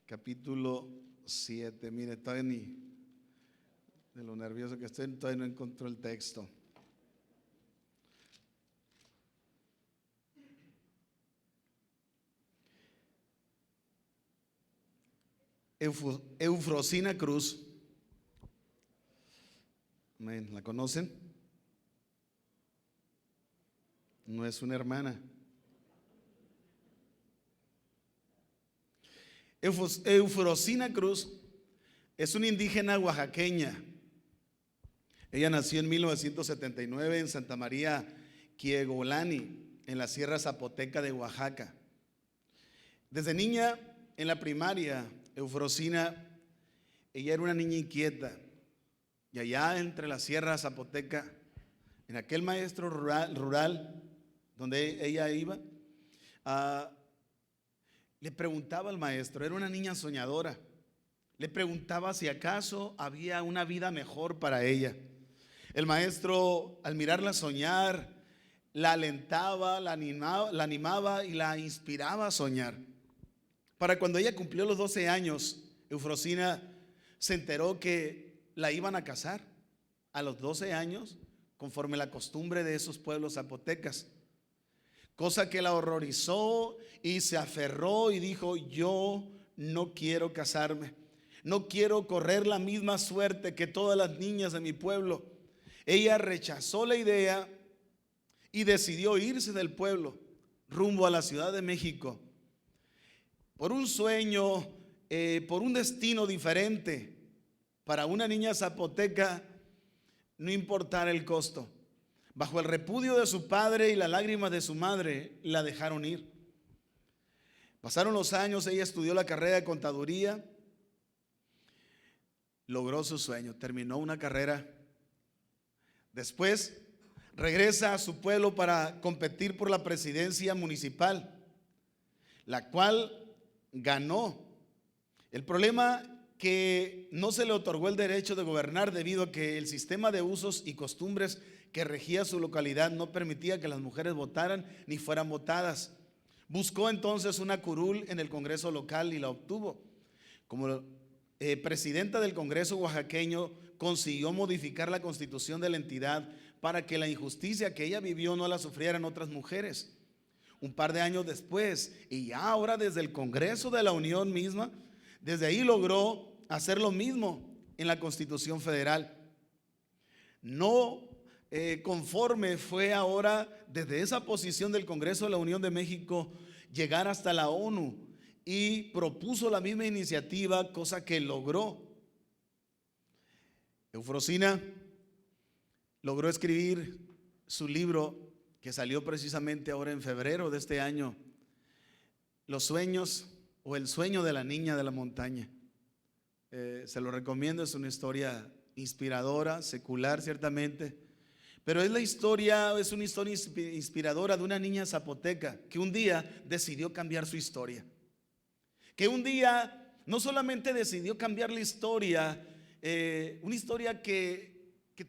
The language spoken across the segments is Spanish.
Capítulo 7. Mire, todavía ni de lo nervioso que estoy, todavía no encontró el texto. Eufrosina Cruz. ¿La conocen? No es una hermana. Eufrosina Cruz es una indígena oaxaqueña. Ella nació en 1979 en Santa María Quiegolani, en la Sierra Zapoteca de Oaxaca. Desde niña, en la primaria, Eufrosina, ella era una niña inquieta. Y allá entre la Sierra Zapoteca, en aquel maestro rural donde ella iba, le preguntaba al maestro, era una niña soñadora, le preguntaba si acaso había una vida mejor para ella. El maestro, al mirarla soñar, la alentaba, la animaba y la inspiraba a soñar. Para cuando ella cumplió los 12 años, Eufrosina se enteró que la iban a casar a los 12 años, conforme la costumbre de esos pueblos zapotecas. Cosa que la horrorizó y se aferró y dijo: yo no quiero casarme, no quiero correr la misma suerte que todas las niñas de mi pueblo. Ella rechazó la idea y decidió irse del pueblo rumbo a la Ciudad de México por un sueño, por un destino diferente. Para una niña zapoteca, no importara el costo. Bajo el repudio de su padre y las lágrimas de su madre, la dejaron ir. Pasaron los años, ella estudió la carrera de contaduría, logró su sueño, terminó una carrera. Después regresa a su pueblo para competir por la presidencia municipal, la cual ganó. El problema que no se le otorgó el derecho de gobernar debido a que el sistema de usos y costumbres que regía su localidad no permitía que las mujeres votaran ni fueran votadas. Buscó entonces una curul en el Congreso local y la obtuvo. Como presidenta del Congreso oaxaqueño, consiguió modificar la constitución de la entidad para que la injusticia que ella vivió no la sufrieran otras mujeres. Un par de años después, y ya ahora desde el Congreso de la Unión misma, desde ahí logró hacer lo mismo en la Constitución Federal. No conforme fue ahora desde esa posición del Congreso de la Unión de México llegar hasta la ONU y propuso la misma iniciativa, cosa que logró. Eufrosina logró escribir su libro que salió precisamente ahora en febrero de este año, Los sueños o el sueño de la niña de la montaña. Se lo recomiendo, es una historia inspiradora, secular ciertamente, pero es una historia inspiradora de una niña zapoteca que un día decidió cambiar su historia, que un día no solamente decidió cambiar la historia, una historia que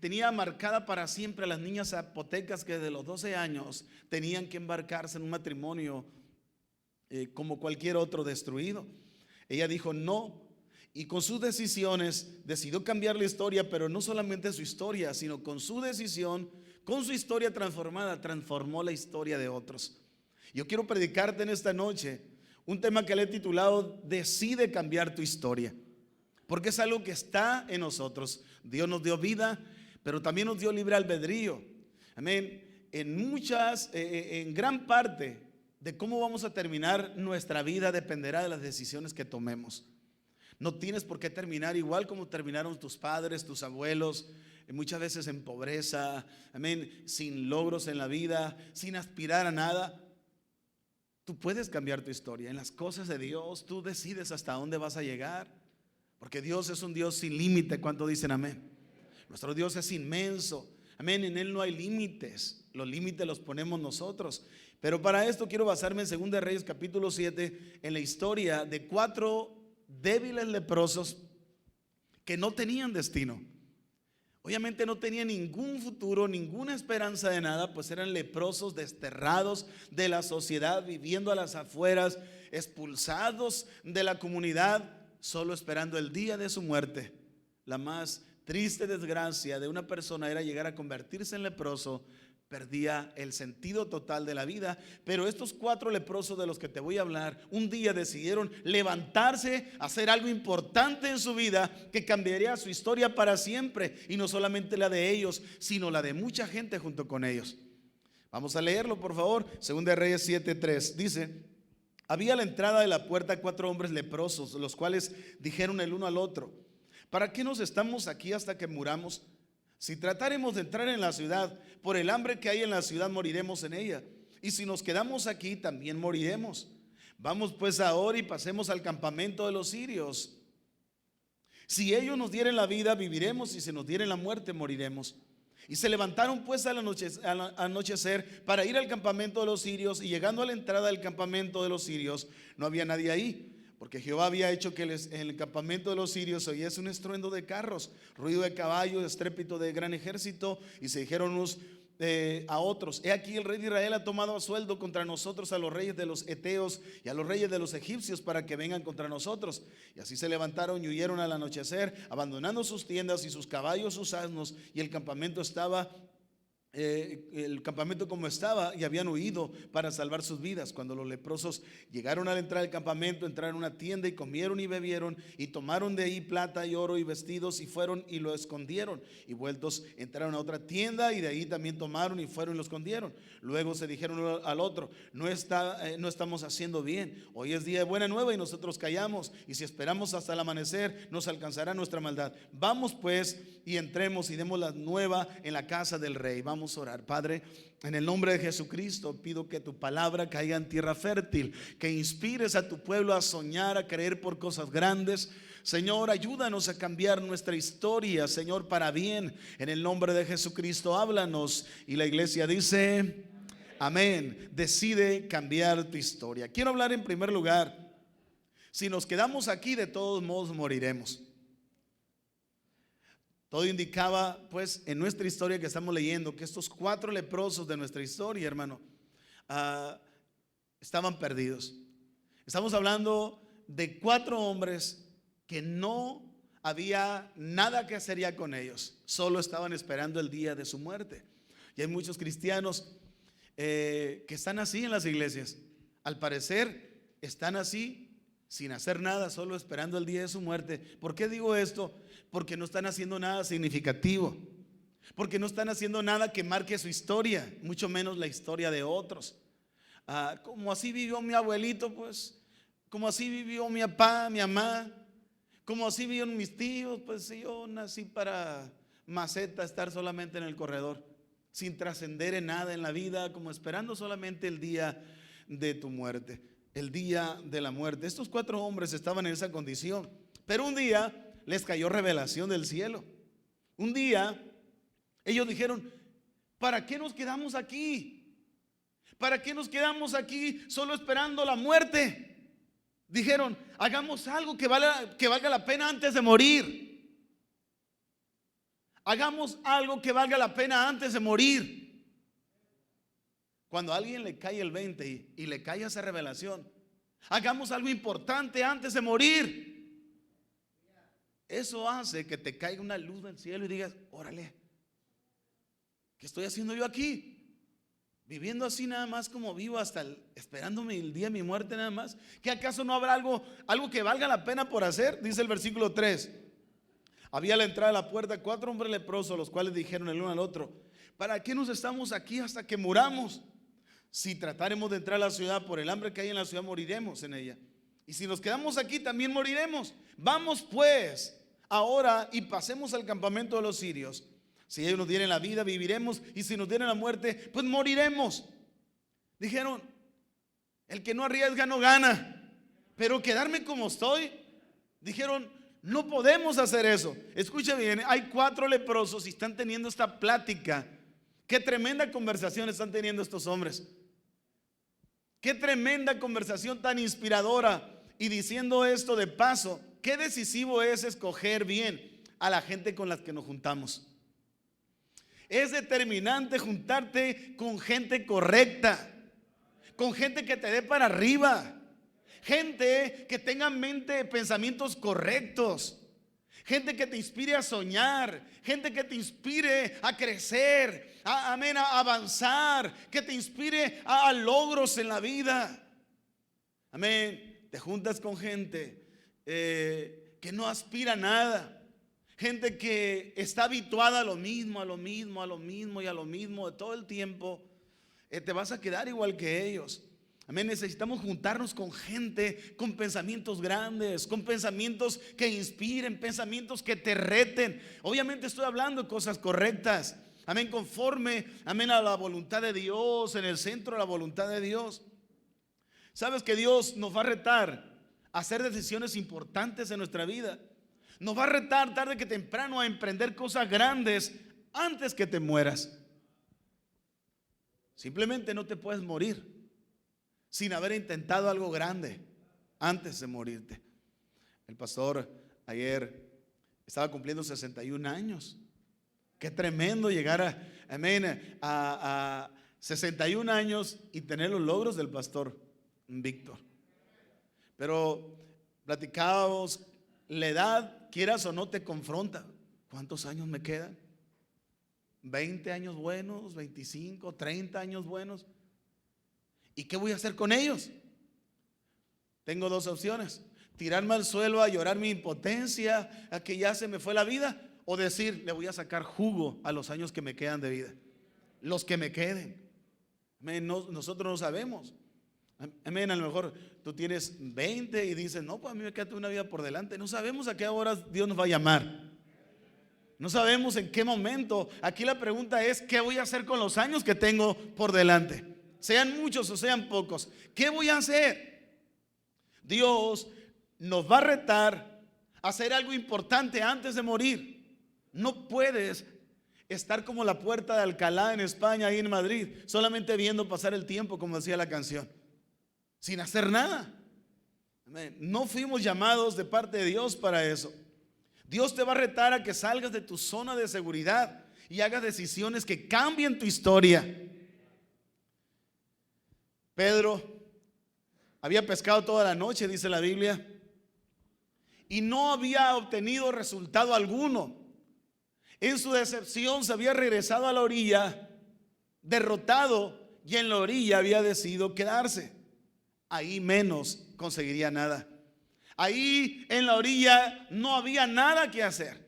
tenía marcada para siempre a las niñas zapotecas que desde los 12 años tenían que embarcarse en un matrimonio como cualquier otro destruido. Ella dijo no, y con sus decisiones decidió cambiar la historia, pero no solamente su historia, sino con su decisión, con su historia transformada, transformó la historia de otros. Yo quiero predicarte en esta noche un tema que le he titulado Decide cambiar tu historia, porque es algo que está en nosotros. Dios nos dio vida, pero también nos dio libre albedrío. Amén. En gran parte de cómo vamos a terminar nuestra vida dependerá de las decisiones que tomemos. No tienes por qué terminar igual como terminaron tus padres, tus abuelos, muchas veces en pobreza, amén, sin logros en la vida, sin aspirar a nada. Tú puedes cambiar tu historia. En las cosas de Dios tú decides hasta dónde vas a llegar, porque Dios es un Dios sin límite. ¿Cuánto dicen amén? Nuestro Dios es inmenso, amén, en Él no hay límites. Los límites los ponemos nosotros, Pero para esto quiero basarme en 2 de Reyes capítulo 7, en la historia de 4 débiles leprosos que no tenían destino. Obviamente no tenían ningún futuro, ninguna esperanza de nada, pues eran leprosos desterrados de la sociedad, viviendo a las afueras, expulsados de la comunidad, solo esperando el día de su muerte. La más triste desgracia de una persona era llegar a convertirse en leproso. Perdía el sentido total de la vida. Pero estos 4 leprosos de los que te voy a hablar, un día decidieron levantarse, hacer algo importante en su vida que cambiaría su historia para siempre, y no solamente la de ellos, sino la de mucha gente junto con ellos. Vamos a leerlo, por favor. 2 de Reyes 7:3 dice: había a la entrada de la puerta 4 hombres leprosos, los cuales dijeron el uno al otro: ¿para qué nos estamos aquí hasta que muramos? Si tratáremos de entrar en la ciudad, por el hambre que hay en la ciudad moriremos en ella, y si nos quedamos aquí también moriremos. Vamos pues ahora y pasemos al campamento de los sirios. Si ellos nos dieren la vida, viviremos, y si nos dieren la muerte, moriremos. Y se levantaron pues al anochecer para ir al campamento de los sirios, y llegando a la entrada del campamento de los sirios, no había nadie ahí, porque Jehová había hecho que en el campamento de los sirios se oyese un estruendo de carros, ruido de caballos, estrépito de gran ejército. Y se dijeron unos a otros: he aquí el rey de Israel ha tomado a sueldo contra nosotros a los reyes de los heteos y a los reyes de los egipcios para que vengan contra nosotros. Y así se levantaron y huyeron al anochecer, abandonando sus tiendas y sus caballos, sus asnos, y el campamento como estaba, y habían huido para salvar sus vidas. Cuando los leprosos llegaron a la entrada del campamento, entraron a una tienda y comieron y bebieron, y tomaron de ahí plata y oro y vestidos, y fueron y lo escondieron. Y vueltos entraron a otra tienda, y de ahí también tomaron y fueron y lo escondieron. Luego se dijeron uno al otro: no estamos haciendo bien. Hoy es día de buena nueva y nosotros callamos, y si esperamos hasta el amanecer nos alcanzará nuestra maldad. Vamos pues y entremos y demos la nueva en la casa del rey. Vamos a orar. Padre, en el nombre de Jesucristo pido que tu palabra caiga en tierra fértil, que inspires a tu pueblo a soñar, a creer por cosas grandes. Señor, ayúdanos a cambiar nuestra historia, Señor, para bien. En el nombre de Jesucristo, háblanos. Y la iglesia dice: amén. Decide cambiar tu historia. Quiero hablar en primer lugar: si nos quedamos aquí, de todos modos moriremos. Todo indicaba pues en nuestra historia que estamos leyendo que estos 4 leprosos de nuestra historia, hermano, estaban perdidos. Estamos hablando de 4 hombres que no había nada que hacer ya con ellos, solo estaban esperando el día de su muerte. Y hay muchos cristianos que están así en las iglesias. Al parecer están así sin hacer nada, solo esperando el día de su muerte. ¿Por qué digo esto? Porque no están haciendo nada significativo, porque no están haciendo nada que marque su historia, mucho menos la historia de otros. Como así vivió mi abuelito, pues, como así vivió mi papá, mi mamá, como así vivieron mis tíos, pues yo nací para maceta, estar solamente en el corredor, sin trascender en nada en la vida, como esperando solamente el día de tu muerte, el día de la muerte. Estos 4 hombres estaban en esa condición, pero un día les cayó revelación del cielo. Un día ellos dijeron: ¿para qué nos quedamos aquí? ¿Para qué nos quedamos aquí solo esperando la muerte? Dijeron: hagamos algo que valga la pena antes de morir. Hagamos algo que valga la pena antes de morir. Cuando a alguien le cae el 20 y le cae esa revelación, hagamos algo importante antes de morir. Eso hace que te caiga una luz del cielo y digas: órale, ¿qué estoy haciendo yo aquí? Viviendo así nada más como vivo, esperándome el día de mi muerte nada más. ¿Que acaso no habrá algo que valga la pena por hacer? Dice el versículo 3: había a la entrada de la puerta 4 hombres leprosos, los cuales dijeron el uno al otro: ¿para qué nos estamos aquí hasta que muramos? Si tratáremos de entrar a la ciudad, por el hambre que hay en la ciudad moriremos en ella, y si nos quedamos aquí también moriremos. Vamos pues ahora y pasemos al campamento de los sirios. Si ellos nos dieren la vida, viviremos, y si nos dieren la muerte, pues moriremos. Dijeron: el que no arriesga no gana. Pero quedarme como estoy, dijeron, no podemos hacer eso. Escucha bien, hay 4 leprosos y están teniendo esta plática. Qué tremenda conversación están teniendo estos hombres. Qué tremenda conversación tan inspiradora. Y diciendo esto de paso, qué decisivo es escoger bien a la gente con la que nos juntamos. Es determinante juntarte con gente correcta, con gente que te dé para arriba, gente que tenga en mente pensamientos correctos, gente que te inspire a soñar, gente que te inspire a crecer, amén, a avanzar, que te inspire a logros en la vida. Amén. Te juntas con gente que no aspira a nada, gente que está habituada a lo mismo, a lo mismo, a lo mismo y a lo mismo de todo el tiempo. Te vas a quedar igual que ellos. Amén. Necesitamos juntarnos con gente con pensamientos grandes, con pensamientos que inspiren, pensamientos que te reten. Obviamente estoy hablando de cosas correctas. Amén. Conforme, amén, a la voluntad de Dios, en el centro de la voluntad de Dios. Sabes que Dios nos va a retar a hacer decisiones importantes en nuestra vida. Nos va a retar tarde que temprano a emprender cosas grandes antes que te mueras. Simplemente no te puedes morir sin haber intentado algo grande antes de morirte. El pastor ayer estaba cumpliendo 61 años. Qué tremendo llegar a 61 años y tener los logros del pastor Víctor. Pero platicábamos, la edad, quieras o no, te confronta. ¿Cuántos años me quedan? 20 años buenos, 25, 30 años buenos. ¿Y qué voy a hacer con ellos? Tengo dos opciones: tirarme al suelo a llorar mi impotencia, a que ya se me fue la vida, o decir, le voy a sacar jugo a los años que me quedan de vida, los que me queden. Nosotros no sabemos. Amén. A lo mejor tú tienes 20 y dices, no, pues a mí me queda una vida por delante. No sabemos a qué hora Dios nos va a llamar. No sabemos en qué momento. Aquí la pregunta es, ¿qué voy a hacer con los años que tengo por delante? Sean muchos o sean pocos, ¿qué voy a hacer? Dios nos va a retar a hacer algo importante antes de morir. No puedes estar como la Puerta de Alcalá en España, ahí en Madrid, solamente viendo pasar el tiempo, como decía la canción, sin hacer nada. No fuimos llamados de parte de Dios para eso. Dios te va a retar a que salgas de tu zona de seguridad y hagas decisiones que cambien tu historia. Pedro había pescado toda la noche, dice la Biblia, y no había obtenido resultado alguno. En su decepción se había regresado a la orilla, derrotado, y en la orilla había decidido quedarse. Ahí menos conseguiría nada. Ahí en la orilla no había nada que hacer.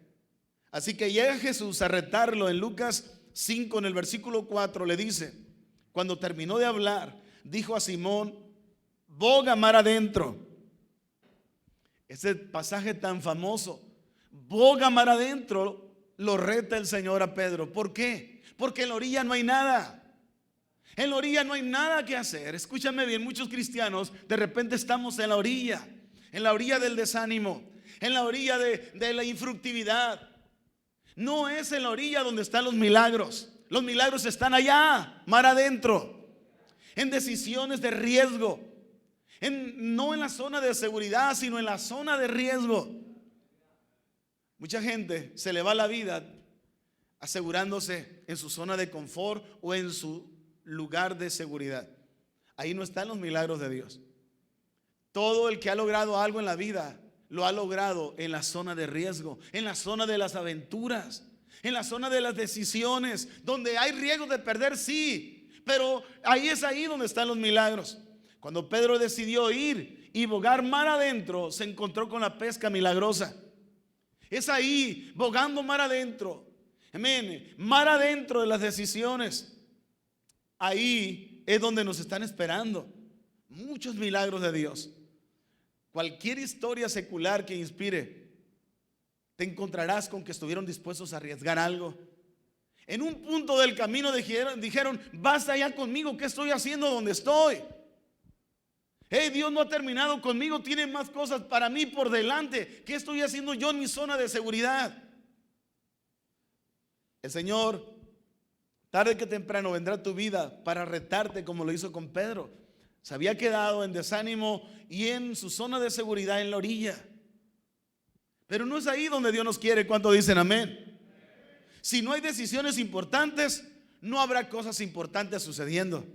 Así que llega Jesús a retarlo. En Lucas 5, en el versículo 4, le dice, cuando terminó de hablar, dijo a Simón, boga mar adentro. Ese pasaje tan famoso, boga mar adentro, lo reta el Señor a Pedro. ¿Por qué? Porque en la orilla no hay nada. En la orilla no hay nada que hacer. Escúchame bien, muchos cristianos de repente estamos en la orilla del desánimo, en la orilla de la infructividad. No es en la orilla donde están los milagros. Los milagros están allá, mar adentro, en decisiones de riesgo, no en la zona de seguridad, sino en la zona de riesgo. Mucha gente se le va la vida asegurándose en su zona de confort o en su lugar de seguridad. Ahí no están los milagros de Dios. Todo el que ha logrado algo en la vida lo ha logrado en la zona de riesgo, en la zona de las aventuras, en la zona de las decisiones, donde hay riesgo de perder, sí, pero ahí es ahí donde están los milagros. Cuando Pedro decidió ir y bogar mar adentro, se encontró con la pesca milagrosa. Es ahí, bogando mar adentro, amén, mar adentro de las decisiones. Ahí es donde nos están esperando muchos milagros de Dios. Cualquier historia secular que inspire, te encontrarás con que estuvieron dispuestos a arriesgar algo. En un punto del camino dijeron, basta ya conmigo, ¿qué estoy haciendo donde estoy? Hey, Dios no ha terminado conmigo, tiene más cosas para mí por delante. ¿Qué estoy haciendo yo en mi zona de seguridad? El Señor, tarde que temprano, vendrá a tu vida para retarte como lo hizo con Pedro. Se había quedado en desánimo y en su zona de seguridad en la orilla. Pero no es ahí donde Dios nos quiere. ¿Cuánto dicen amén? Si no hay decisiones importantes, no habrá cosas importantes sucediendo.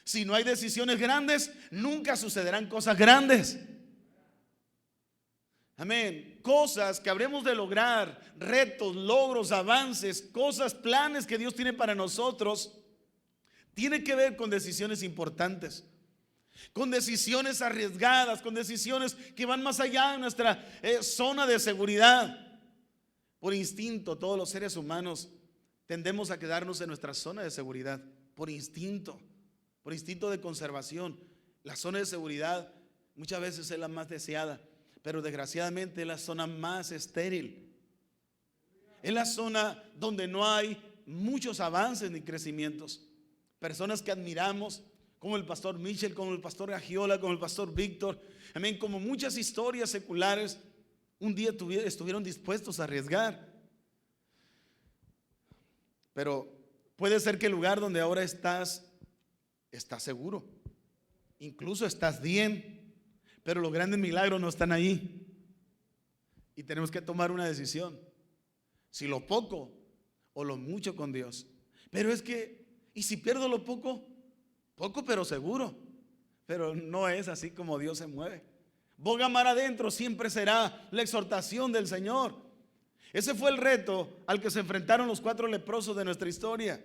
Si no hay decisiones grandes, nunca sucederán cosas grandes. Amén. Cosas que habremos de lograr, retos, logros, avances, cosas, planes que Dios tiene para nosotros, tiene que ver con decisiones importantes, con decisiones arriesgadas, con decisiones que van más allá de nuestra zona de seguridad. Por instinto, todos los seres humanos tendemos a quedarnos en nuestra zona de seguridad, por instinto de conservación. La zona de seguridad muchas veces es la más deseada, pero desgraciadamente es la zona más estéril. Es la zona donde no hay muchos avances ni crecimientos. Personas que admiramos, como el pastor Michel, como el pastor Gagiola, como el pastor Víctor, amén, como muchas historias seculares, un día estuvieron dispuestos a arriesgar. Pero puede ser que el lugar donde ahora estás seguro, incluso estás bien, pero los grandes milagros no están ahí. Y tenemos que tomar una decisión, si lo poco o lo mucho con Dios. Pero es que, ¿y si pierdo lo poco? Poco pero seguro. Pero no es así como Dios se mueve. Boga mar adentro siempre será la exhortación del Señor. Ese fue el reto al que se enfrentaron los 4 leprosos de nuestra historia.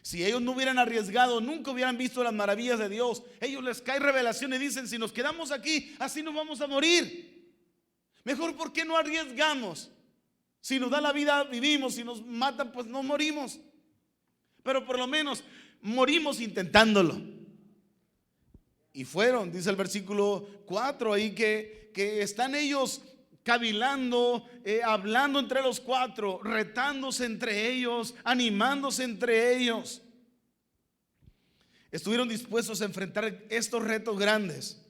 Si ellos no hubieran arriesgado, nunca hubieran visto las maravillas de Dios. Ellos les cae revelación y dicen: si nos quedamos aquí, así nos vamos a morir. Mejor, ¿por qué no arriesgamos? Si nos da la vida, vivimos. Si nos matan, pues no morimos. Pero por lo menos morimos intentándolo. Y fueron, dice el versículo 4 ahí, que están ellos cavilando, hablando entre los 4, retándose entre ellos, animándose entre ellos. Estuvieron dispuestos a enfrentar estos retos grandes,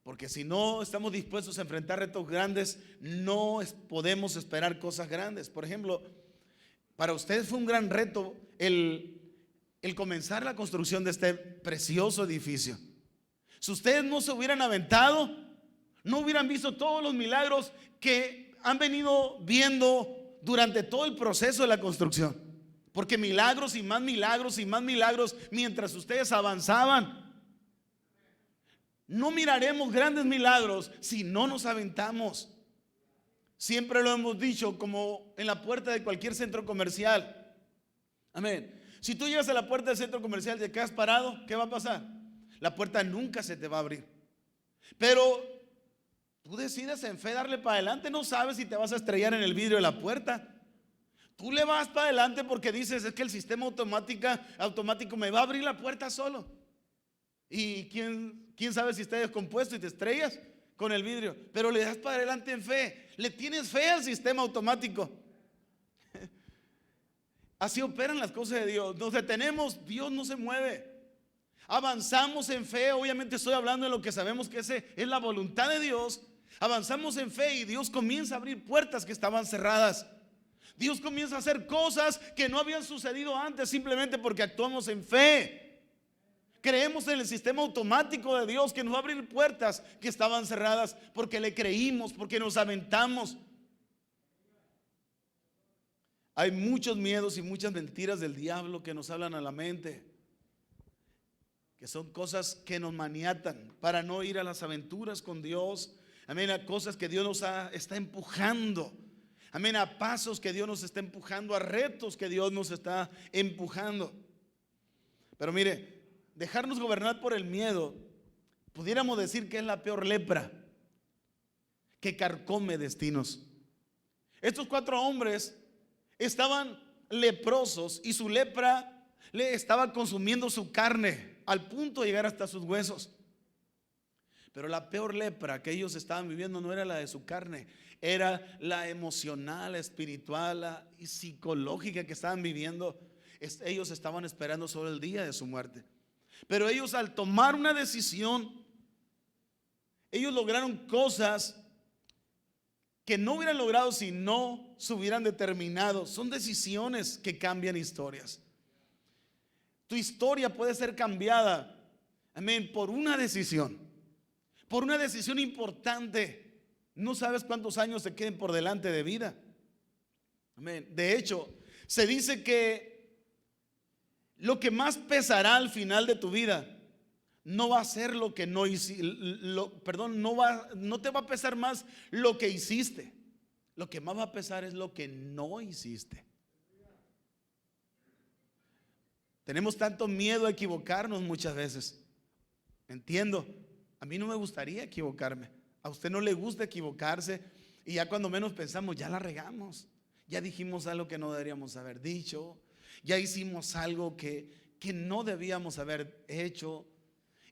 porque si no estamos dispuestos a enfrentar retos grandes, no podemos esperar cosas grandes. Por ejemplo, para ustedes fue un gran reto el comenzar la construcción de este precioso edificio. Si ustedes no se hubieran aventado, no hubieran visto todos los milagros que han venido viendo durante todo el proceso de la construcción. Porque milagros y más milagros y más milagros mientras ustedes avanzaban. No miraremos grandes milagros si no nos aventamos. Siempre lo hemos dicho, como en la puerta de cualquier centro comercial. Amén. Si tú llegas a la puerta del centro comercial y te quedas parado, ¿qué va a pasar? La puerta nunca se te va a abrir. Pero tú decides en fe darle para adelante. No sabes si te vas a estrellar en el vidrio de la puerta. Tú le vas para adelante porque dices: es que el sistema automático me va a abrir la puerta solo. Y quién sabe si está descompuesto y te estrellas con el vidrio. Pero le das para adelante en fe. Le tienes fe al sistema automático. Así operan las cosas de Dios. Nos detenemos, Dios no se mueve. Avanzamos en fe. Obviamente estoy hablando de lo que sabemos que ese es la voluntad de Dios. Avanzamos en fe y Dios comienza a abrir puertas que estaban cerradas. Dios comienza a hacer cosas que no habían sucedido antes, simplemente porque actuamos en fe. Creemos en el sistema automático de Dios que nos va a abrir puertas que estaban cerradas, porque le creímos, porque nos aventamos. Hay muchos miedos y muchas mentiras del diablo que nos hablan a la mente, que son cosas que nos maniatan para no ir a las aventuras con Dios. Amén, a cosas que Dios nos está empujando. Amén, a pasos que Dios nos está empujando, a retos que Dios nos está empujando. Pero mire, dejarnos gobernar por el miedo, pudiéramos decir que es la peor lepra que carcome destinos. Estos 4 hombres estaban leprosos y su lepra le estaba consumiendo su carne al punto de llegar hasta sus huesos. Pero la peor lepra que ellos estaban viviendo no era la de su carne, era la emocional, espiritual y psicológica que estaban viviendo. Ellos estaban esperando sobre el día de su muerte. Pero ellos, al tomar una decisión, ellos lograron cosas que no hubieran logrado si no se hubieran determinado. Son decisiones que cambian historias. Tu historia puede ser cambiada, Amén, por una decisión importante. No sabes cuántos años te queden por delante de vida. Amén. De hecho, se dice que lo que más pesará al final de tu vida no va a ser lo que no hiciste, no te va a pesar más lo que hiciste. Lo que más va a pesar es lo que no hiciste. Tenemos tanto miedo a equivocarnos muchas veces. Entiendo, a mí no me gustaría equivocarme. A usted no le gusta equivocarse y ya cuando menos pensamos, ya la regamos. Ya dijimos algo que no deberíamos haber dicho. Ya hicimos algo que no debíamos haber hecho.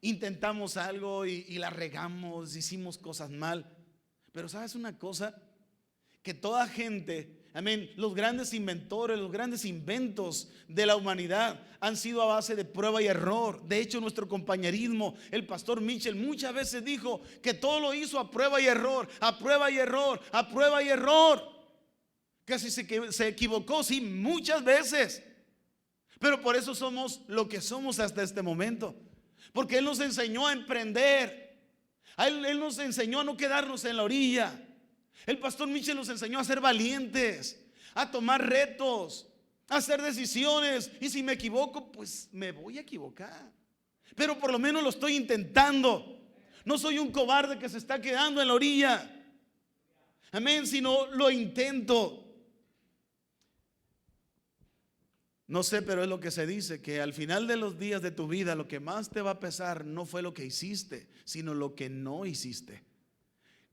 Intentamos algo y la regamos, hicimos cosas mal. Pero ¿sabes una cosa? Que toda gente, amén, los grandes inventores, los grandes inventos de la humanidad han sido a base de prueba y error. De hecho, nuestro compañerismo, el pastor Mitchell, muchas veces dijo que todo lo hizo a prueba y error, a prueba y error, a prueba y error. Casi se equivocó, sí, muchas veces. Pero por eso somos lo que somos hasta este momento. Porque Él nos enseñó a emprender. Él nos enseñó a no quedarnos en la orilla. El pastor Mitchell nos enseñó a ser valientes, a tomar retos, a hacer decisiones. Y si me equivoco, pues me voy a equivocar. Pero por lo menos lo estoy intentando. No soy un cobarde que se está quedando en la orilla. Amén, sino lo intento. No sé, pero es lo que se dice, que al final de los días de tu vida lo que más te va a pesar no fue lo que hiciste, sino lo que no hiciste.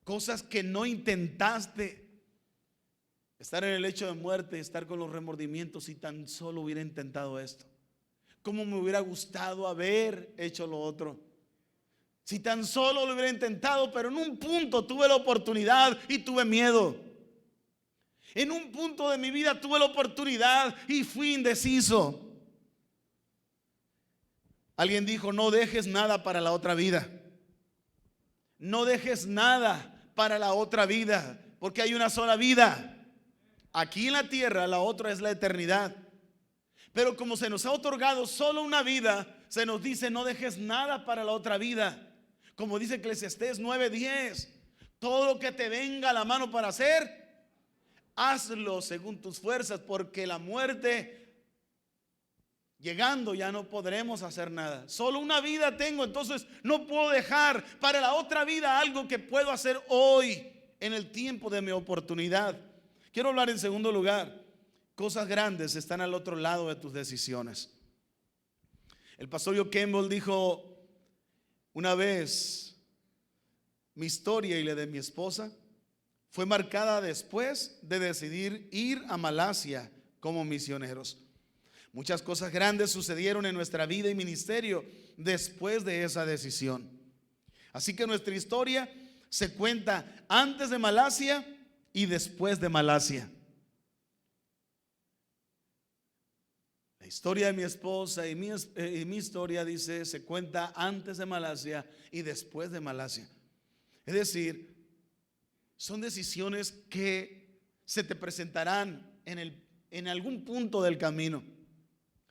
Cosas que no intentaste. Estar en el lecho de muerte, estar con los remordimientos, si tan solo hubiera intentado esto. ¿Cómo me hubiera gustado haber hecho lo otro? Si tan solo lo hubiera intentado, pero en un punto tuve la oportunidad y tuve miedo. En un punto de mi vida tuve la oportunidad y fui indeciso. Alguien dijo: no dejes nada para la otra vida. No dejes nada para la otra vida, porque hay una sola vida aquí en la tierra, la otra es la eternidad. Pero como se nos ha otorgado solo una vida, se nos dice: no dejes nada para la otra vida. Como dice Eclesiastés 9:10, todo lo que te venga a la mano para hacer, hazlo según tus fuerzas, porque la muerte llegando ya no podremos hacer nada. Solo una vida tengo, entonces no puedo dejar para la otra vida algo que puedo hacer hoy en el tiempo de mi oportunidad. Quiero hablar en segundo lugar, cosas grandes están al otro lado de tus decisiones. El pastor Joe Campbell dijo una vez: mi historia y la de mi esposa fue marcada después de decidir ir a Malasia como misioneros. Muchas cosas grandes sucedieron en nuestra vida y ministerio después de esa decisión. Así que nuestra historia se cuenta antes de Malasia y después de Malasia. La historia de mi esposa y mi historia, dice, se cuenta antes de Malasia y después de Malasia. Es decir, son decisiones que se te presentarán en algún punto del camino.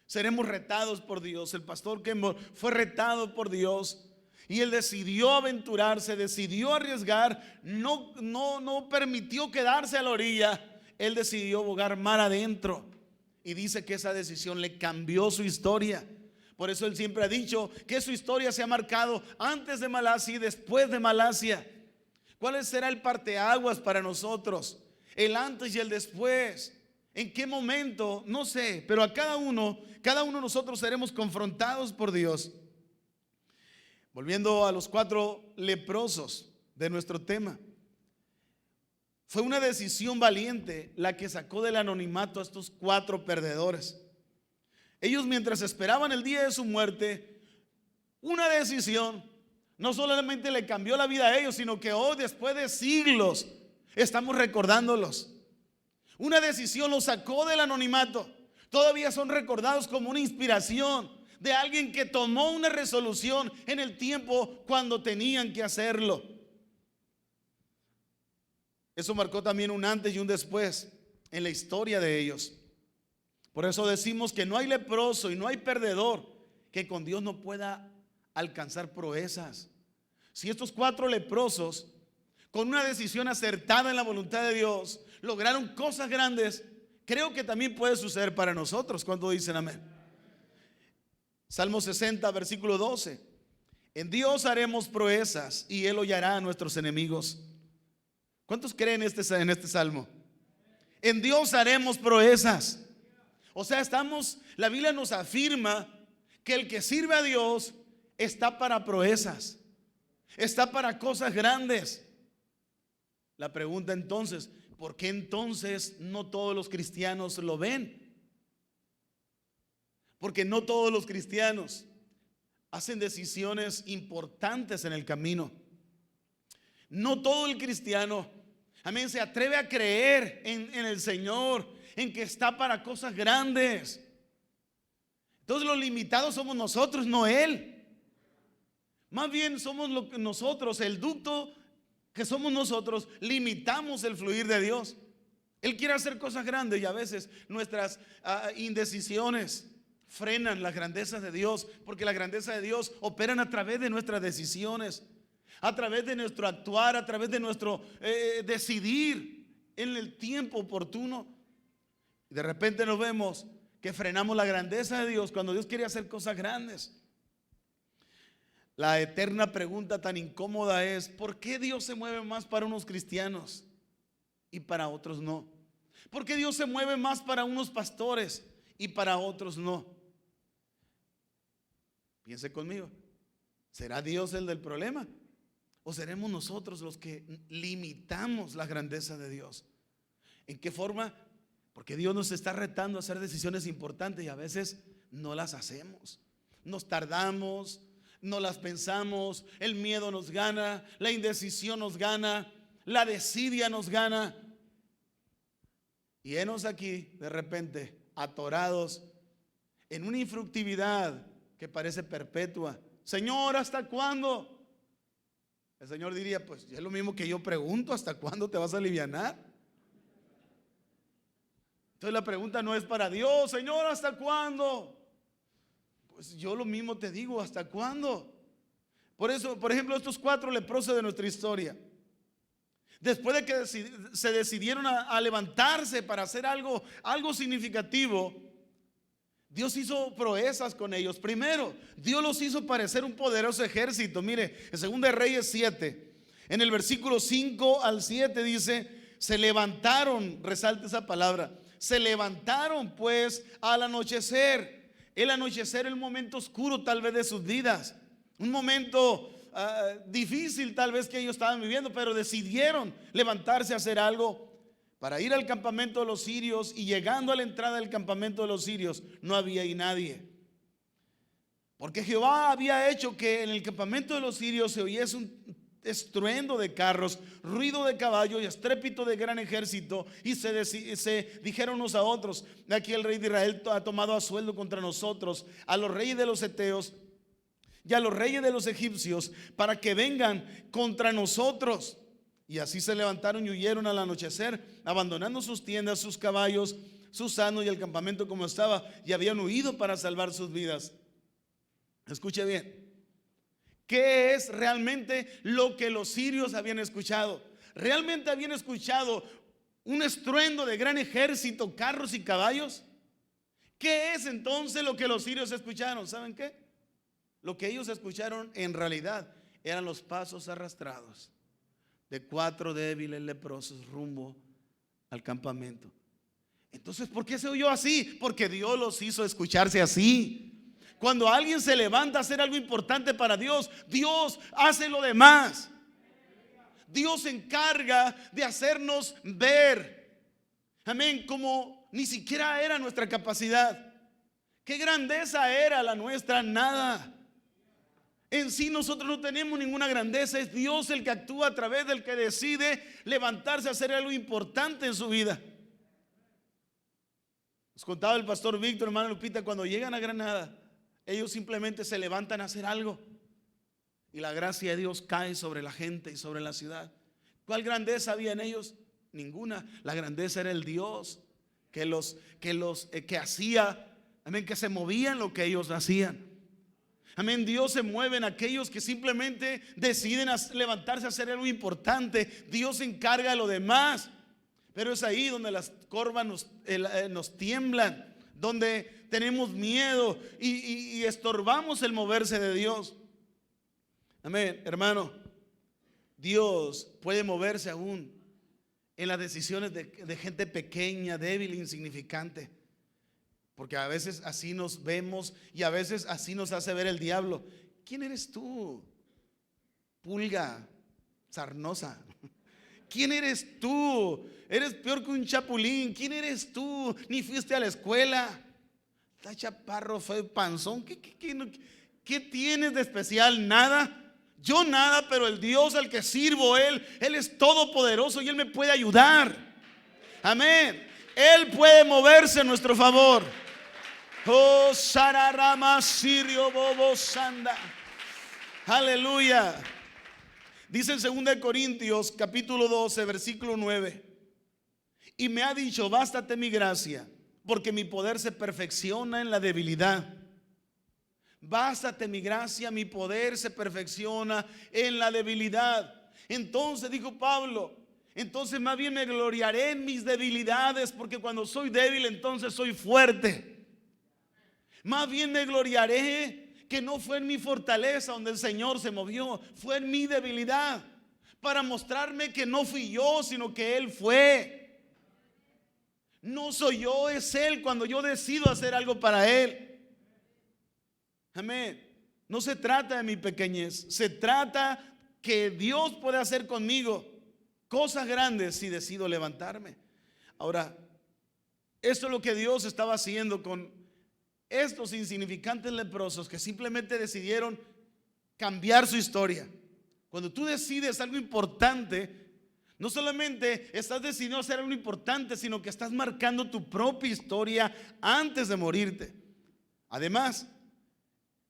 Seremos retados por Dios. El pastor Campbell fue retado por Dios y él decidió aventurarse, decidió arriesgar, no permitió quedarse a la orilla. Él decidió bogar mar adentro y dice que esa decisión le cambió su historia. Por eso él siempre ha dicho que su historia se ha marcado antes de Malasia y después de Malasia. ¿Cuál será el parteaguas para nosotros? El antes y el después. ¿En qué momento? No sé, pero a cada uno de nosotros seremos confrontados por Dios. Volviendo a los 4 leprosos de nuestro tema. Fue una decisión valiente la que sacó del anonimato a estos 4 perdedores. Ellos, mientras esperaban el día de su muerte, una decisión no solamente le cambió la vida a ellos, sino que hoy, después de siglos, estamos recordándolos. Una decisión los sacó del anonimato. Todavía son recordados como una inspiración de alguien que tomó una resolución en el tiempo cuando tenían que hacerlo. Eso marcó también un antes y un después en la historia de ellos. Por eso decimos que no hay leproso y no hay perdedor que con Dios no pueda alcanzar proezas. Si estos 4 leprosos, con una decisión acertada en la voluntad de Dios, lograron cosas grandes, creo que también puede suceder para nosotros. ¿Cuántos dicen amén? Salmo 60, versículo 12. En Dios haremos proezas y Él hollará a nuestros enemigos. ¿Cuántos creen en este salmo? En Dios haremos proezas. O sea, la Biblia nos afirma que el que sirve a Dios está para proezas, está para cosas grandes. La pregunta entonces, ¿por qué entonces no todos los cristianos lo ven? Porque no todos los cristianos hacen decisiones importantes en el camino. No todo el cristiano, amén, se atreve a creer en el Señor, en que está para cosas grandes. Entonces los limitados somos nosotros, no Él. Más bien somos nosotros, el ducto que somos nosotros, limitamos el fluir de Dios. Él quiere hacer cosas grandes y a veces nuestras indecisiones frenan las grandezas de Dios, porque la grandeza de Dios operan a través de nuestras decisiones, a través de nuestro actuar, a través de nuestro decidir en el tiempo oportuno. Y de repente nos vemos que frenamos la grandeza de Dios cuando Dios quiere hacer cosas grandes. La eterna pregunta tan incómoda es: ¿por qué Dios se mueve más para unos cristianos y para otros no? ¿Por qué Dios se mueve más para unos pastores y para otros no? Piense conmigo, ¿será Dios el del problema? ¿O seremos nosotros los que limitamos la grandeza de Dios? ¿En qué forma? Porque Dios nos está retando a hacer decisiones importantes y a veces no las hacemos. Nos tardamos, no las pensamos, el miedo nos gana, la indecisión nos gana, la desidia nos gana. Y henos aquí de repente atorados en una infructividad que parece perpetua. Señor, ¿hasta cuándo? El Señor diría: pues es lo mismo que yo pregunto, ¿hasta cuándo te vas a alivianar? Entonces la pregunta no es para Dios: Señor, ¿hasta cuándo? Pues yo lo mismo te digo: ¿hasta cuándo? Por eso, por ejemplo, estos 4 leprosos de nuestra historia, después de que se decidieron a levantarse para hacer algo significativo, Dios hizo proezas con ellos. Primero, Dios los hizo parecer un poderoso ejército. Mire, en 2 de Reyes 7, en el versículo 5 al 7 dice: se levantaron, resalte esa palabra, se levantaron pues al anochecer. El anochecer, el momento oscuro tal vez de sus vidas, un momento difícil tal vez que ellos estaban viviendo, pero decidieron levantarse a hacer algo para ir al campamento de los sirios. Y llegando a la entrada del campamento de los sirios, no había ahí nadie, porque Jehová había hecho que en el campamento de los sirios se oyese un estruendo de carros, ruido de caballos y estrépito de gran ejército. Y se dijeron unos a otros: de aquí el rey de Israel ha tomado a sueldo contra nosotros a los reyes de los heteos y a los reyes de los egipcios para que vengan contra nosotros. Y así se levantaron y huyeron al anochecer, abandonando sus tiendas, sus caballos, sus asnos y el campamento como estaba, y habían huido para salvar sus vidas. Escuche bien, ¿qué es realmente lo que los sirios habían escuchado? ¿Realmente habían escuchado un estruendo de gran ejército, carros y caballos? ¿Qué es entonces lo que los sirios escucharon? ¿Saben qué? Lo que ellos escucharon en realidad eran los pasos arrastrados de 4 débiles leprosos rumbo al campamento. Entonces, ¿por qué se oyó así? Porque Dios los hizo escucharse así. Cuando alguien se levanta a hacer algo importante para Dios, Dios hace lo demás. Dios se encarga de hacernos ver, amén, como ni siquiera era nuestra capacidad. ¿Qué grandeza era la nuestra? Nada. En sí nosotros no tenemos ninguna grandeza. Es Dios el que actúa a través del que decide levantarse a hacer algo importante en su vida. Nos contaba el pastor Víctor, hermana Lupita, cuando llegan a Granada, ellos simplemente se levantan a hacer algo y la gracia de Dios cae sobre la gente y sobre la ciudad. ¿Cuál grandeza había en ellos? Ninguna. La grandeza era el Dios que hacía, amén, que se movía en lo que ellos hacían. Amén. Dios se mueve en aquellos que simplemente deciden levantarse a hacer algo importante. Dios se encarga de lo demás. Pero es ahí donde las corvas nos tiemblan, donde tenemos miedo y estorbamos el moverse de Dios. Amén, hermano. Dios puede moverse aún en las decisiones de gente pequeña, débil, insignificante. Porque a veces así nos vemos y a veces así nos hace ver el diablo. ¿Quién eres tú? Pulga sarnosa. ¿Quién eres tú? Eres peor que un chapulín. ¿Quién eres tú? Ni fuiste a la escuela. Está chaparro, feo, panzón. ¿Qué tienes de especial? Nada. Yo nada, pero el Dios al que sirvo, Él es todopoderoso y Él me puede ayudar. Amén. Él puede moverse en nuestro favor. Oh, Sararama Sirio Bobo Sanda. Aleluya. Dice en 2 Corintios capítulo 12 versículo 9: y me ha dicho, bástate mi gracia, porque mi poder se perfecciona en la debilidad. Bástate mi gracia, mi poder se perfecciona en la debilidad. Entonces dijo Pablo, entonces más bien me gloriaré en mis debilidades, porque cuando soy débil entonces soy fuerte. Más bien me gloriaré que no fue en mi fortaleza donde el Señor se movió, fue en mi debilidad, para mostrarme que no fui yo, sino que Él fue. No soy yo, es Él cuando yo decido hacer algo para Él. Amén. No se trata de mi pequeñez, se trata que Dios puede hacer conmigo cosas grandes si decido levantarme. Ahora, esto es lo que Dios estaba haciendo con estos insignificantes leprosos que simplemente decidieron cambiar su historia. Cuando tú decides algo importante, no solamente estás decidiendo hacer algo importante, sino que estás marcando tu propia historia antes de morirte. Además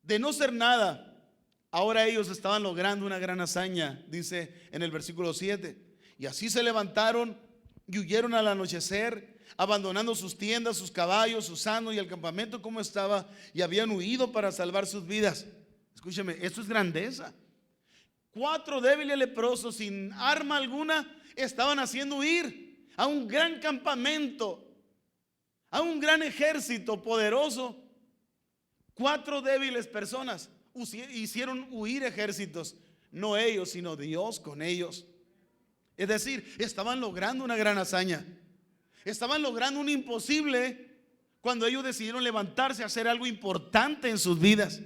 de no ser nada, ahora ellos estaban logrando una gran hazaña, dice en el versículo 7. Y así se levantaron y huyeron al anochecer, abandonando sus tiendas, sus caballos, sus asnos y el campamento como estaba, y habían huido para salvar sus vidas. Escúcheme, esto es grandeza. 4 débiles leprosos sin arma alguna estaban haciendo huir a un gran campamento, a un gran ejército poderoso. 4 débiles personas hicieron huir ejércitos, no ellos, sino Dios con ellos. Es decir, estaban logrando una gran hazaña. Estaban logrando un imposible cuando ellos decidieron levantarse a hacer algo importante en sus vidas.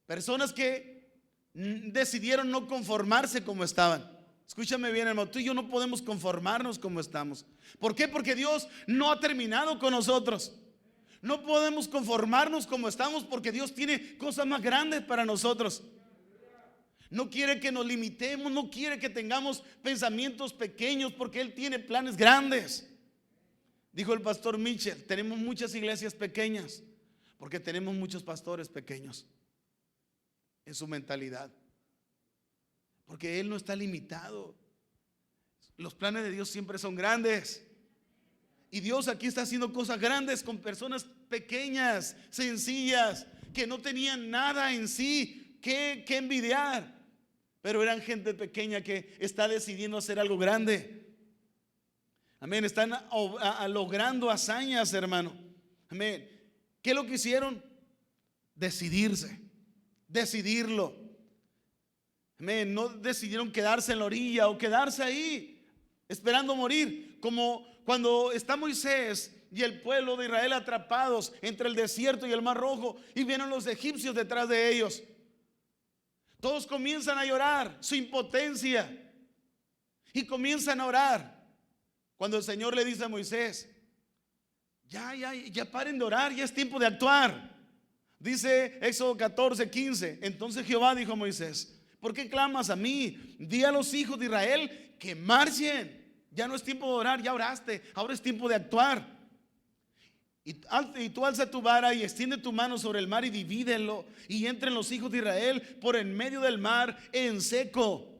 Personas que decidieron no conformarse como estaban. Escúchame bien, hermano, tú y yo no podemos conformarnos como estamos. ¿Por qué? Porque Dios no ha terminado con nosotros. No podemos conformarnos como estamos porque Dios tiene cosas más grandes para nosotros. No quiere que nos limitemos, no quiere que tengamos pensamientos pequeños, porque Él tiene planes grandes. Dijo el pastor Mitchell, tenemos muchas iglesias pequeñas porque tenemos muchos pastores pequeños en su mentalidad. Porque Él no está limitado. Los planes de Dios siempre son grandes. Y Dios aquí está haciendo cosas grandes con personas pequeñas, sencillas, que no tenían nada en sí que envidiar. Pero eran gente pequeña que está decidiendo hacer algo grande. Amén. Están logrando hazañas, hermano. Amén. ¿Qué es lo que hicieron? Decidirse, decidirlo. Amén. No decidieron quedarse en la orilla o quedarse ahí esperando morir, como cuando está Moisés y el pueblo de Israel atrapados entre el desierto y el mar rojo, y vienen los egipcios detrás de ellos. Todos comienzan a llorar su impotencia y comienzan a orar. Cuando el Señor le dice a Moisés, ya paren de orar, ya es tiempo de actuar. Dice Éxodo 14:15. Entonces Jehová dijo a Moisés, ¿por qué clamas a mí? Di a los hijos de Israel que marchen. Ya no es tiempo de orar, ya oraste, ahora es tiempo de actuar. Y tú alza tu vara y extiende tu mano sobre el mar y divídelo, y entren los hijos de Israel por en medio del mar en seco.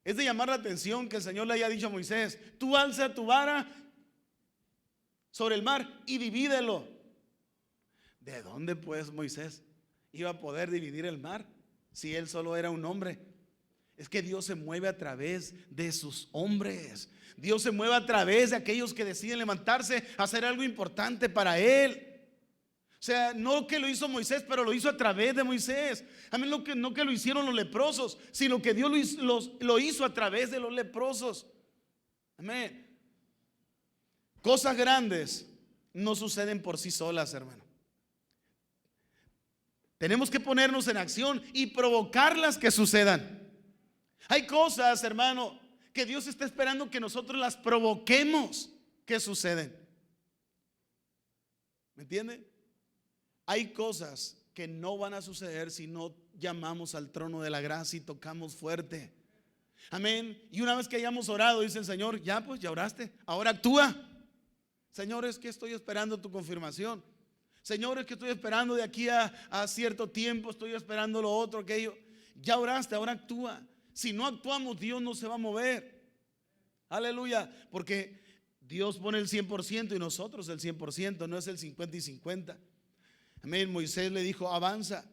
Es de llamar la atención que el Señor le haya dicho a Moisés, tú alza tu vara sobre el mar y divídelo. ¿De dónde pues Moisés iba a poder dividir el mar si él solo era un hombre? Es que Dios se mueve a través de sus hombres. Dios se mueve a través de aquellos que deciden levantarse a hacer algo importante para Él. O sea, no que lo hizo Moisés, pero lo hizo a través de Moisés. A mí no que lo hicieron los leprosos, sino que Dios lo hizo a través de los leprosos. Amén. Cosas grandes no suceden por sí solas, hermano. Tenemos que ponernos en acción y provocarlas que sucedan. Hay cosas, hermano, que Dios está esperando que nosotros las provoquemos que suceden. ¿Me entiende? Hay cosas que no van a suceder si no llamamos al trono de la gracia y tocamos fuerte. Amén. Y una vez que hayamos orado, dice el Señor, ya pues, ya oraste, ahora actúa. Señor, es que estoy esperando tu confirmación. Señor, es que estoy esperando de aquí a cierto tiempo, estoy esperando lo otro, aquello. Ya oraste, ahora actúa. Si no actuamos, Dios no se va a mover. Aleluya. Porque Dios pone el 100% y nosotros el 100%, no es el 50 y 50. Amén. Moisés le dijo, avanza.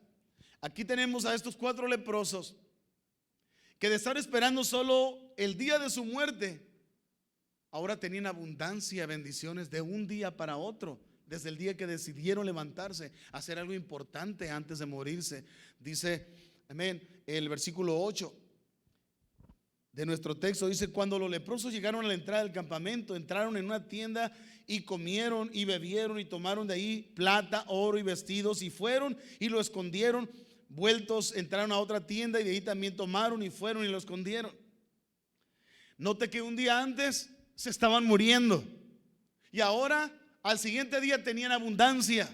Aquí tenemos a estos 4 leprosos que de estar esperando solo el día de su muerte, ahora tenían abundancia, bendiciones de un día para otro. Desde el día que decidieron levantarse, hacer algo importante antes de morirse. Dice, amén, el versículo 8 de nuestro texto dice: cuando los leprosos llegaron a la entrada del campamento, entraron en una tienda y comieron y bebieron y tomaron de ahí plata, oro y vestidos, y fueron y lo escondieron. Vueltos, entraron a otra tienda y de ahí también tomaron y fueron y lo escondieron. Note que un día antes se estaban muriendo y ahora al siguiente día tenían abundancia.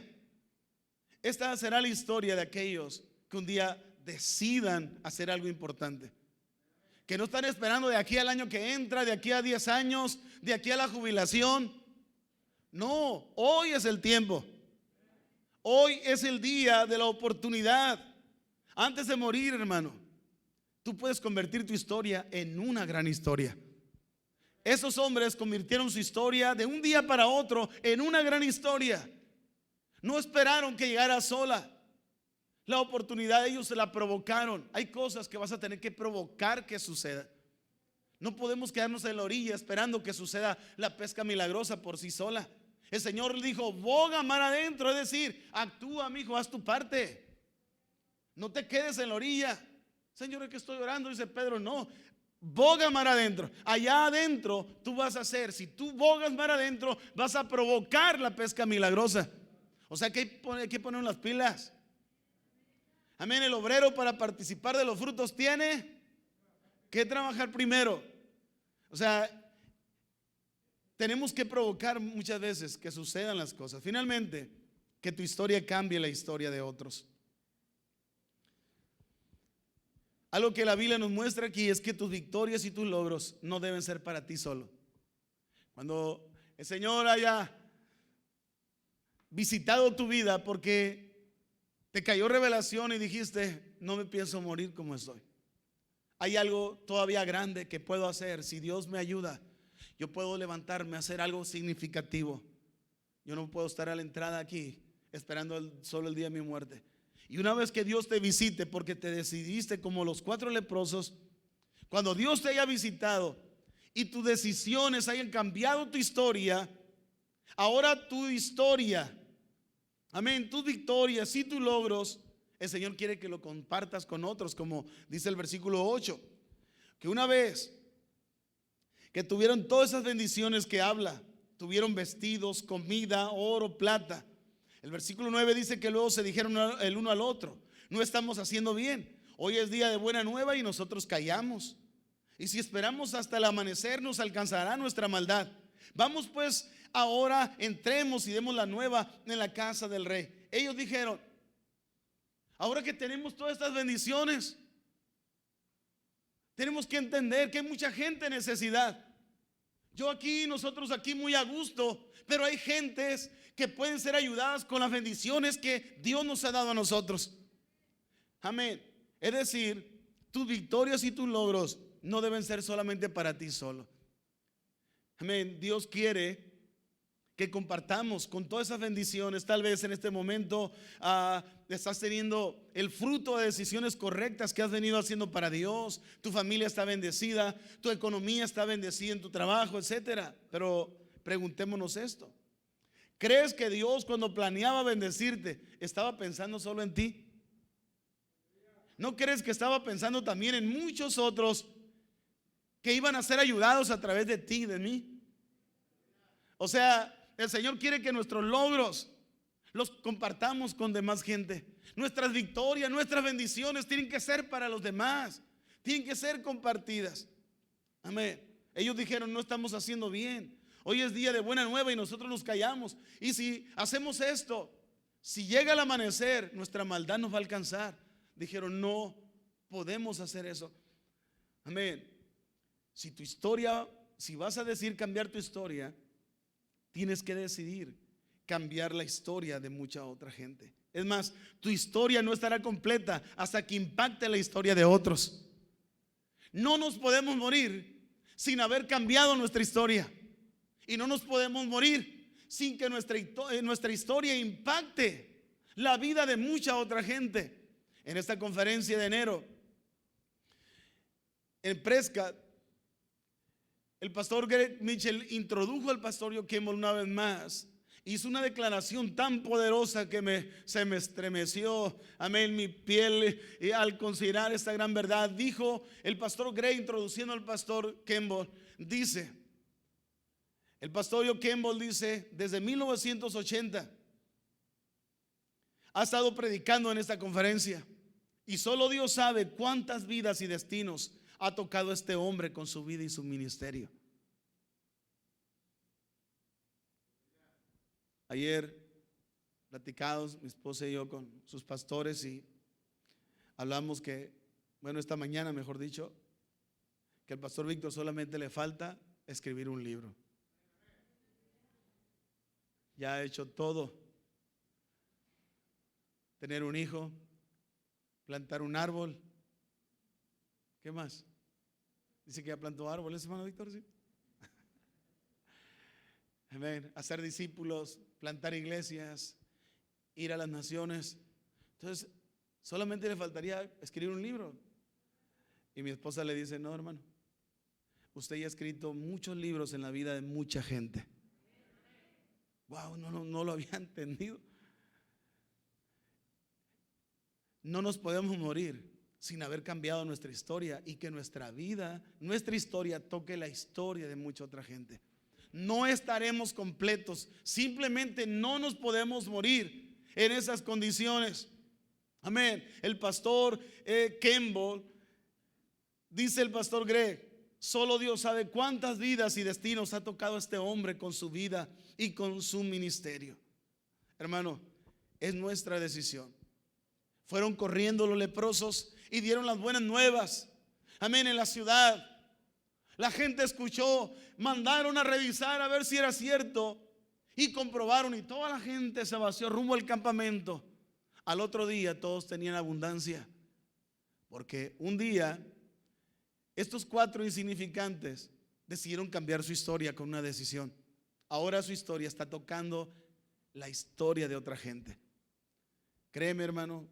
Esta será la historia de aquellos que un día decidan hacer algo importante, que no están esperando de aquí al año que entra, de aquí a 10 años, de aquí a la jubilación. No, hoy es el tiempo. Hoy es el día de la oportunidad. Antes de morir, hermano, tú puedes convertir tu historia en una gran historia. Esos hombres convirtieron su historia de un día para otro en una gran historia. No esperaron que llegara sola. La oportunidad ellos se la provocaron. Hay cosas que vas a tener que provocar que suceda. No podemos quedarnos en la orilla esperando que suceda la pesca milagrosa por sí sola. El Señor dijo: boga mar adentro, es decir, actúa, mi hijo, haz tu parte. No te quedes en la orilla. Señor, es que estoy orando, dice Pedro. No, boga mar adentro. Allá adentro tú vas a hacer, si tú bogas mar adentro, vas a provocar la pesca milagrosa. O sea que hay que poner las pilas. Amén. El obrero, para participar de los frutos, tiene que trabajar primero. O sea, tenemos que provocar muchas veces que sucedan las cosas. Finalmente, que tu historia cambie la historia de otros. Algo que la Biblia nos muestra aquí es que tus victorias y tus logros no deben ser para ti solo. Cuando el Señor haya visitado tu vida porque te cayó revelación y dijiste: no me pienso morir como estoy, hay algo todavía grande que puedo hacer. Si Dios me ayuda, yo puedo levantarme a hacer algo significativo. Yo no puedo estar a la entrada aquí esperando solo el día de mi muerte. Y una vez que Dios te visite, porque te decidiste como los 4 leprosos, cuando Dios te haya visitado y tus decisiones hayan cambiado tu historia, ahora tu historia, amén, tus victorias y tus logros, el Señor quiere que lo compartas con otros, como dice el versículo 8, que una vez que tuvieron todas esas bendiciones que habla, tuvieron vestidos, comida, oro, plata. El versículo 9 dice que luego se dijeron el uno al otro: no estamos haciendo bien, hoy es día de buena nueva y nosotros callamos, y si esperamos hasta el amanecer nos alcanzará nuestra maldad. Vamos pues ahora, entremos y demos la nueva en la casa del rey. Ellos dijeron: ahora que tenemos todas estas bendiciones, tenemos que entender que hay mucha gente en necesidad. Yo aquí, nosotros aquí muy a gusto, pero hay gentes que pueden ser ayudadas con las bendiciones que Dios nos ha dado a nosotros. Amén. Es decir, tus victorias y tus logros no deben ser solamente para ti solo. Amén. Dios quiere que compartamos con todas esas bendiciones. Tal vez en este momento estás teniendo el fruto de decisiones correctas que has venido haciendo para Dios. Tu familia está bendecida, tu economía está bendecida en tu trabajo, etcétera. Pero preguntémonos esto: ¿crees que Dios, cuando planeaba bendecirte, estaba pensando solo en ti? ¿No crees que estaba pensando también en muchos otros que iban a ser ayudados a través de ti y de mí? O sea, el Señor quiere que nuestros logros los compartamos con demás gente. Nuestras victorias, nuestras bendiciones tienen que ser para los demás, tienen que ser compartidas. Amén. Ellos dijeron: no estamos haciendo bien, hoy es día de buena nueva y nosotros nos callamos. Y si hacemos esto, si llega el amanecer, nuestra maldad nos va a alcanzar. Dijeron: no podemos hacer eso. Amén. Si tu historia, si vas a decir cambiar tu historia, tienes que decidir cambiar la historia de mucha otra gente. Es más, tu historia no estará completa hasta que impacte la historia de otros. No nos podemos morir sin haber cambiado nuestra historia. Y no nos podemos morir sin que nuestra historia impacte la vida de mucha otra gente. En esta conferencia de enero en Prescott, el pastor Greg Mitchell introdujo al pastor Joe Kimball una vez más. Hizo una declaración tan poderosa que se me estremeció, amén, mi piel al considerar esta gran verdad. Dijo el pastor Greg, introduciendo al pastor Kimball, dice, el pastor Joe Kimball dice: desde 1980 ha estado predicando en esta conferencia, y solo Dios sabe cuántas vidas y destinos ha tocado este hombre con su vida y su ministerio. Ayer platicamos mi esposa y yo con sus pastores y hablamos que, bueno, esta mañana mejor dicho, que al pastor Víctor solamente le falta escribir un libro. Ya ha hecho todo: tener un hijo, plantar un árbol. ¿Qué más? Dice que ya plantó árboles, hermano Víctor, ¿sí? Amén. Hacer discípulos, plantar iglesias, ir a las naciones. Entonces, solamente le faltaría escribir un libro. Y mi esposa le dice: no, hermano, usted ya ha escrito muchos libros en la vida de mucha gente. Wow, no lo había entendido. No nos podemos morir sin haber cambiado nuestra historia, y que nuestra vida, nuestra historia toque la historia de mucha otra gente. No estaremos completos, simplemente no nos podemos morir en esas condiciones. Amén. El pastor Kimball, dice el pastor Greg, solo Dios sabe cuántas vidas y destinos ha tocado este hombre con su vida y con su ministerio. Hermano, es nuestra decisión. Fueron corriendo los leprosos y dieron las buenas nuevas. Amén. En la ciudad la gente escuchó, mandaron a revisar a ver si era cierto y comprobaron, y toda la gente se vació rumbo al campamento. Al otro día todos tenían abundancia, porque un día estos 4 insignificantes decidieron cambiar su historia con una decisión. Ahora su historia está tocando la historia de otra gente. Créeme, hermano,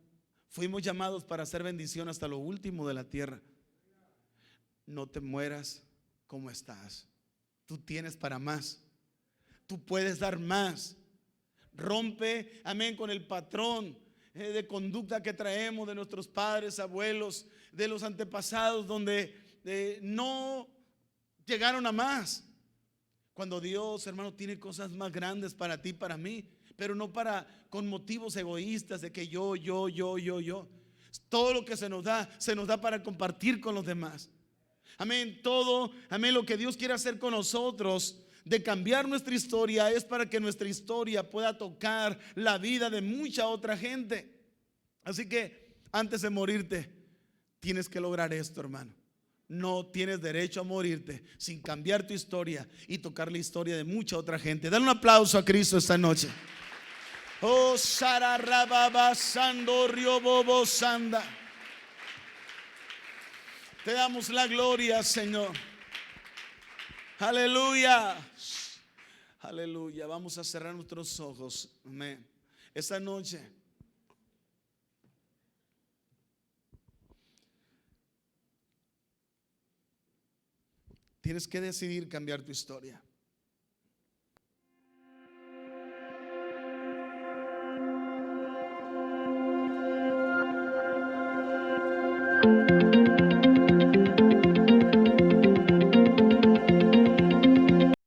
fuimos llamados para hacer bendición hasta lo último de la tierra. No te mueras como estás. Tú tienes para más. Tú puedes dar más. Rompe, amén, con el patrón de conducta que traemos de nuestros padres, abuelos, de los antepasados, donde no llegaron a más. Cuando Dios, hermano, tiene cosas más grandes para ti, para mí, pero no con motivos egoístas de que yo. Todo lo que se nos da para compartir con los demás. Amén. Todo, amén, lo que Dios quiere hacer con nosotros, de cambiar nuestra historia, es para que nuestra historia pueda tocar la vida de mucha otra gente. Así que antes de morirte, tienes que lograr esto, hermano. No tienes derecho a morirte sin cambiar tu historia y tocar la historia de mucha otra gente. Dale un aplauso a Cristo esta noche. Oh, Sararababa Sando Riobobo Sanda. Te damos la gloria, Señor. Aleluya. Aleluya. Vamos a cerrar nuestros ojos. Amén. Esta noche tienes que decidir cambiar tu historia.